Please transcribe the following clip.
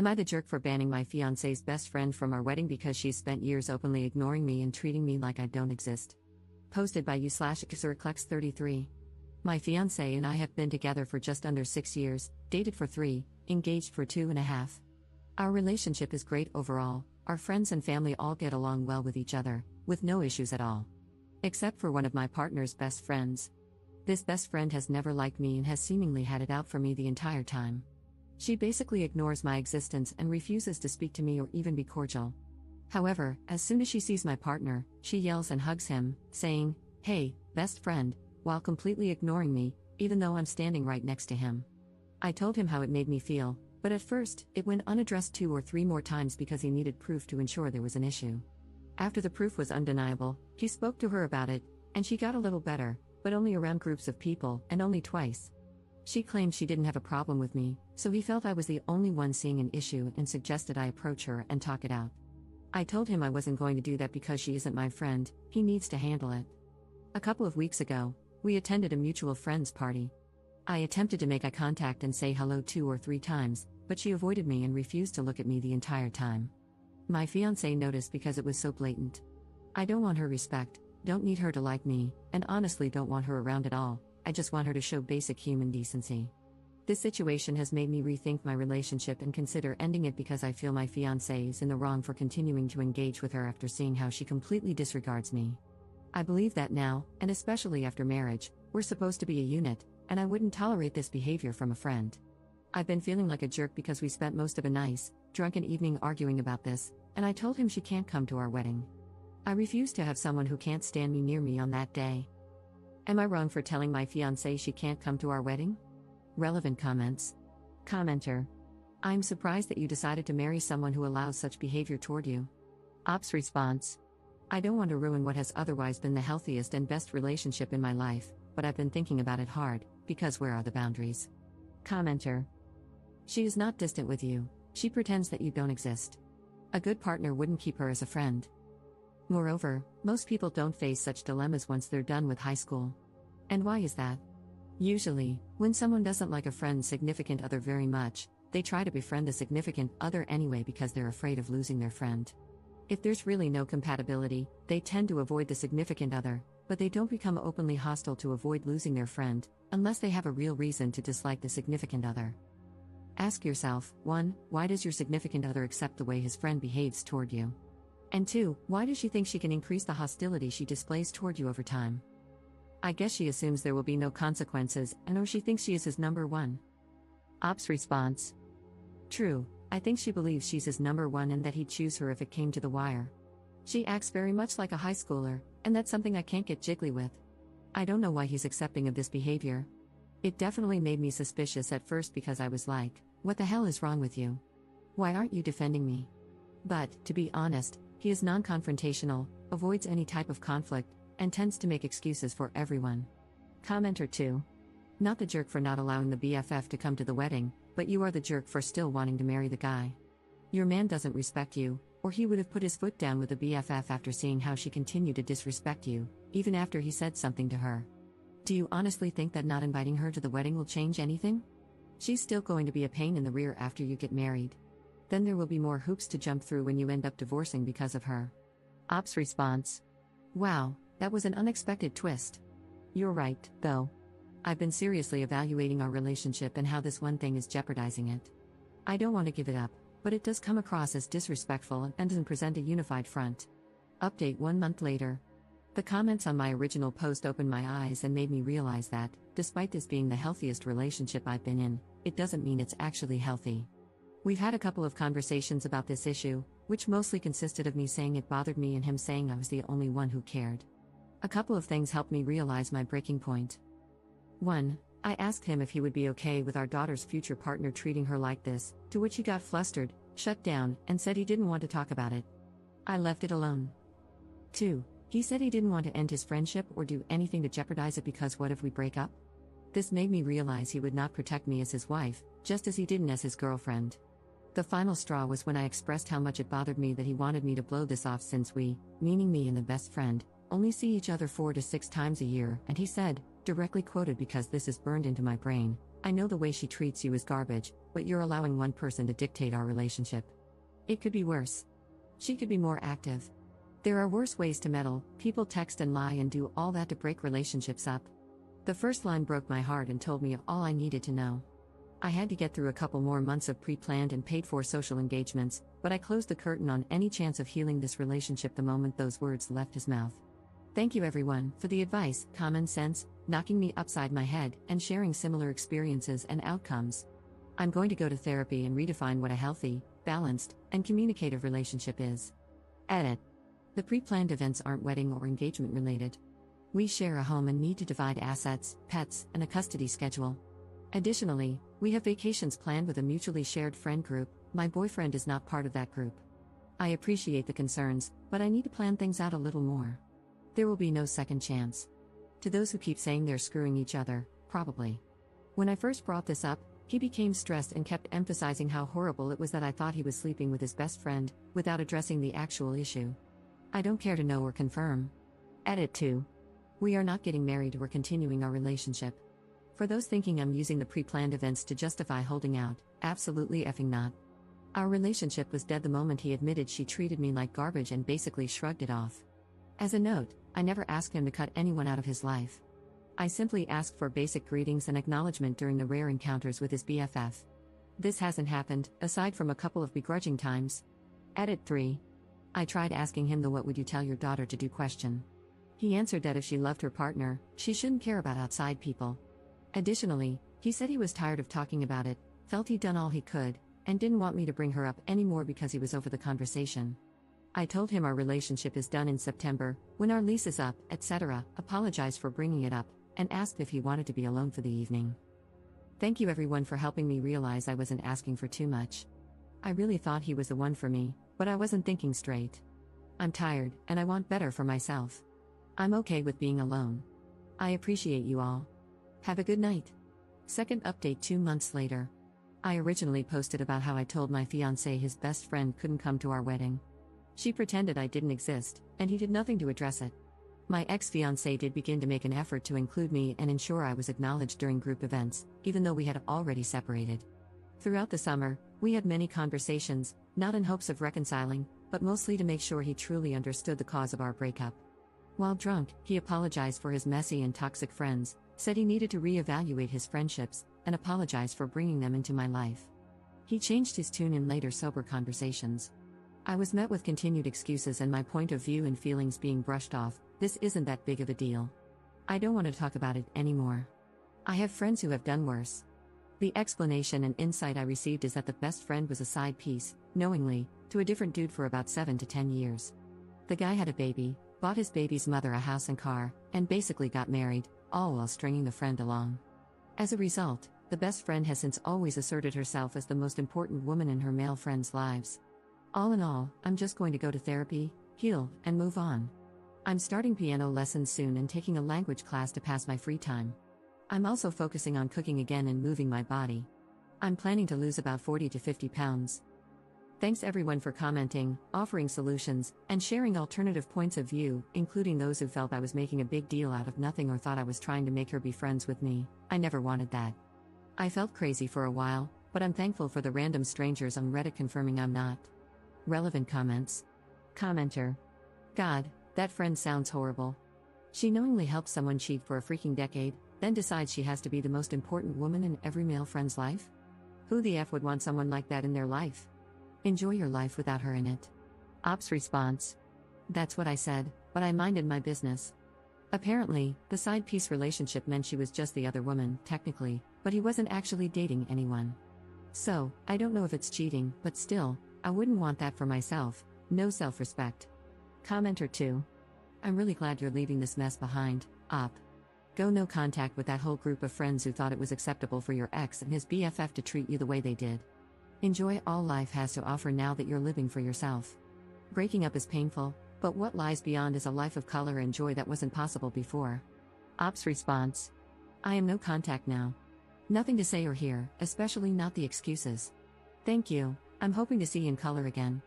Am I the jerk for banning my fiancé's best friend from our wedding because she's spent years openly ignoring me and treating me like I don't exist? Posted by u/xerclex33. My fiancé and I have been together for just under 6 years, dated for 3, engaged for 2.5. Our relationship is great overall, our friends and family all get along well with each other, with no issues at all. Except for one of my partner's best friends. This best friend has never liked me and has seemingly had it out for me the entire time. She basically ignores my existence and refuses to speak to me or even be cordial. However, as soon as she sees my partner, she yells and hugs him, saying, "Hey, best friend," while completely ignoring me, even though I'm standing right next to him. I told him how it made me feel, but at first, it went unaddressed 2 or 3 more times because he needed proof to ensure there was an issue. After the proof was undeniable, he spoke to her about it, and she got a little better, but only around groups of people, and only twice. She claimed she didn't have a problem with me, so he felt I was the only one seeing an issue and suggested I approach her and talk it out. I told him I wasn't going to do that because she isn't my friend, he needs to handle it. A couple of weeks ago, we attended a mutual friend's party. I attempted to make eye contact and say hello 2 or 3 times, but she avoided me and refused to look at me the entire time. My fiancé noticed because it was so blatant. I don't want her respect, don't need her to like me, and honestly don't want her around at all. I just want her to show basic human decency. This situation has made me rethink my relationship and consider ending it because I feel my fiancé is in the wrong for continuing to engage with her after seeing how she completely disregards me. I believe that now, and especially after marriage, we're supposed to be a unit, and I wouldn't tolerate this behavior from a friend. I've been feeling like a jerk because we spent most of a nice, drunken evening arguing about this, and I told him she can't come to our wedding. I refuse to have someone who can't stand me near me on that day. Am I wrong for telling my fiancé she can't come to our wedding? Relevant comments. Commenter. I'm surprised that you decided to marry someone who allows such behavior toward you. Ops response. I don't want to ruin what has otherwise been the healthiest and best relationship in my life, but I've been thinking about it hard, because where are the boundaries? Commenter. She is not distant with you, she pretends that you don't exist. A good partner wouldn't keep her as a friend. Moreover, most people don't face such dilemmas once they're done with high school. And why is that? Usually, when someone doesn't like a friend's significant other very much, they try to befriend the significant other anyway because they're afraid of losing their friend. If there's really no compatibility, they tend to avoid the significant other, but they don't become openly hostile to avoid losing their friend, unless they have a real reason to dislike the significant other. Ask yourself, 1. Why does your significant other accept the way his friend behaves toward you? And 2. Why does she think she can increase the hostility she displays toward you over time? I guess she assumes there will be no consequences, or she thinks she is his number 1. Ops response. True, I think she believes she's his number 1 and that he'd choose her if it came to the wire. She acts very much like a high schooler, and that's something I can't get jiggly with. I don't know why he's accepting of this behavior. It definitely made me suspicious at first because I was like, what the hell is wrong with you? Why aren't you defending me? But, to be honest, he is non-confrontational, avoids any type of conflict, and tends to make excuses for everyone. Commenter 2. Not the jerk for not allowing the BFF to come to the wedding, but you are the jerk for still wanting to marry the guy. Your man doesn't respect you, or he would have put his foot down with the BFF after seeing how she continued to disrespect you, even after he said something to her. Do you honestly think that not inviting her to the wedding will change anything? She's still going to be a pain in the rear after you get married. Then there will be more hoops to jump through when you end up divorcing because of her. Ops response. Wow, that was an unexpected twist. You're right, though. I've been seriously evaluating our relationship and how this one thing is jeopardizing it. I don't want to give it up, but it does come across as disrespectful and doesn't present a unified front. Update 1 month later. The comments on my original post opened my eyes and made me realize that, despite this being the healthiest relationship I've been in, it doesn't mean it's actually healthy. We've had a couple of conversations about this issue, which mostly consisted of me saying it bothered me and him saying I was the only one who cared. A couple of things helped me realize my breaking point. 1. I asked him if he would be okay with our daughter's future partner treating her like this, to which he got flustered, shut down, and said he didn't want to talk about it. I left it alone. 2. He said he didn't want to end his friendship or do anything to jeopardize it because what if we break up? This made me realize he would not protect me as his wife, just as he didn't as his girlfriend. The final straw was when I expressed how much it bothered me that he wanted me to blow this off since we, meaning me and the best friend, only see each other 4 to 6 times a year, and he said, directly quoted because this is burned into my brain, I know the way she treats you is garbage, but you're allowing one person to dictate our relationship. It could be worse. She could be more active. There are worse ways to meddle. People text and lie and do all that to break relationships up. The first line broke my heart and told me all I needed to know. I had to get through a couple more months of pre-planned and paid-for social engagements, but I closed the curtain on any chance of healing this relationship the moment those words left his mouth. Thank you everyone for the advice, common sense, knocking me upside my head, and sharing similar experiences and outcomes. I'm going to go to therapy and redefine what a healthy, balanced, and communicative relationship is. Edit. The pre-planned events aren't wedding or engagement related. We share a home and need to divide assets, pets, and a custody schedule. Additionally, we have vacations planned with a mutually shared friend group. My boyfriend is not part of that group. I appreciate the concerns, but I need to plan things out a little more. There will be no second chance. To those who keep saying they're screwing each other, probably. When I first brought this up, he became stressed and kept emphasizing how horrible it was that I thought he was sleeping with his best friend, without addressing the actual issue. I don't care to know or confirm. Edit 2. We are not getting married or continuing our relationship. For those thinking I'm using the pre-planned events to justify holding out, absolutely effing not. Our relationship was dead the moment he admitted she treated me like garbage and basically shrugged it off. As a note, I never asked him to cut anyone out of his life. I simply asked for basic greetings and acknowledgement during the rare encounters with his BFF. This hasn't happened, aside from a couple of begrudging times. Edit 3. I tried asking him the "what would you tell your daughter to do" question. He answered that if she loved her partner, she shouldn't care about outside people. Additionally, he said he was tired of talking about it, felt he'd done all he could, and didn't want me to bring her up anymore because he was over the conversation. I told him our relationship is done in September, when our lease is up, etc., apologized for bringing it up, and asked if he wanted to be alone for the evening. Thank you everyone for helping me realize I wasn't asking for too much. I really thought he was the one for me, but I wasn't thinking straight. I'm tired, and I want better for myself. I'm okay with being alone. I appreciate you all. Have a good night. Second update 2 months later. I originally posted about how I told my fiancé his best friend couldn't come to our wedding. She pretended I didn't exist, and he did nothing to address it. My ex-fiancé did begin to make an effort to include me and ensure I was acknowledged during group events, even though we had already separated. Throughout the summer, we had many conversations, not in hopes of reconciling, but mostly to make sure he truly understood the cause of our breakup. While drunk, he apologized for his messy and toxic friends, said he needed to reevaluate his friendships, and apologized for bringing them into my life. He changed his tune in later sober conversations. I was met with continued excuses and my point of view and feelings being brushed off. This isn't that big of a deal. I don't want to talk about it anymore. I have friends who have done worse. The explanation and insight I received is that the best friend was a side piece, knowingly, to a different dude for about 7 to 10 years. The guy had a baby, bought his baby's mother a house and car, and basically got married, all while stringing the friend along. As a result, the best friend has since always asserted herself as the most important woman in her male friends' lives. All in all, I'm just going to go to therapy, heal, and move on. I'm starting piano lessons soon and taking a language class to pass my free time. I'm also focusing on cooking again and moving my body. I'm planning to lose about 40 to 50 pounds. Thanks everyone for commenting, offering solutions, and sharing alternative points of view, including those who felt I was making a big deal out of nothing or thought I was trying to make her be friends with me. I never wanted that. I felt crazy for a while, but I'm thankful for the random strangers on Reddit confirming I'm not. Relevant comments. Commenter. God, that friend sounds horrible. She knowingly helps someone cheat for a freaking decade, then decides she has to be the most important woman in every male friend's life? Who the F would want someone like that in their life? Enjoy your life without her in it. Ops response. That's what I said, but I minded my business. Apparently, the side piece relationship meant she was just the other woman, technically, but he wasn't actually dating anyone. So, I don't know if it's cheating, but still, I wouldn't want that for myself. No self-respect. Commenter 2. I'm really glad you're leaving this mess behind, Op. Go no contact with that whole group of friends who thought it was acceptable for your ex and his BFF to treat you the way they did. Enjoy all life has to offer now that you're living for yourself. Breaking up is painful, but what lies beyond is a life of color and joy that wasn't possible before. Op's response. I am no contact now. Nothing to say or hear, especially not the excuses. Thank you, I'm hoping to see you in color again.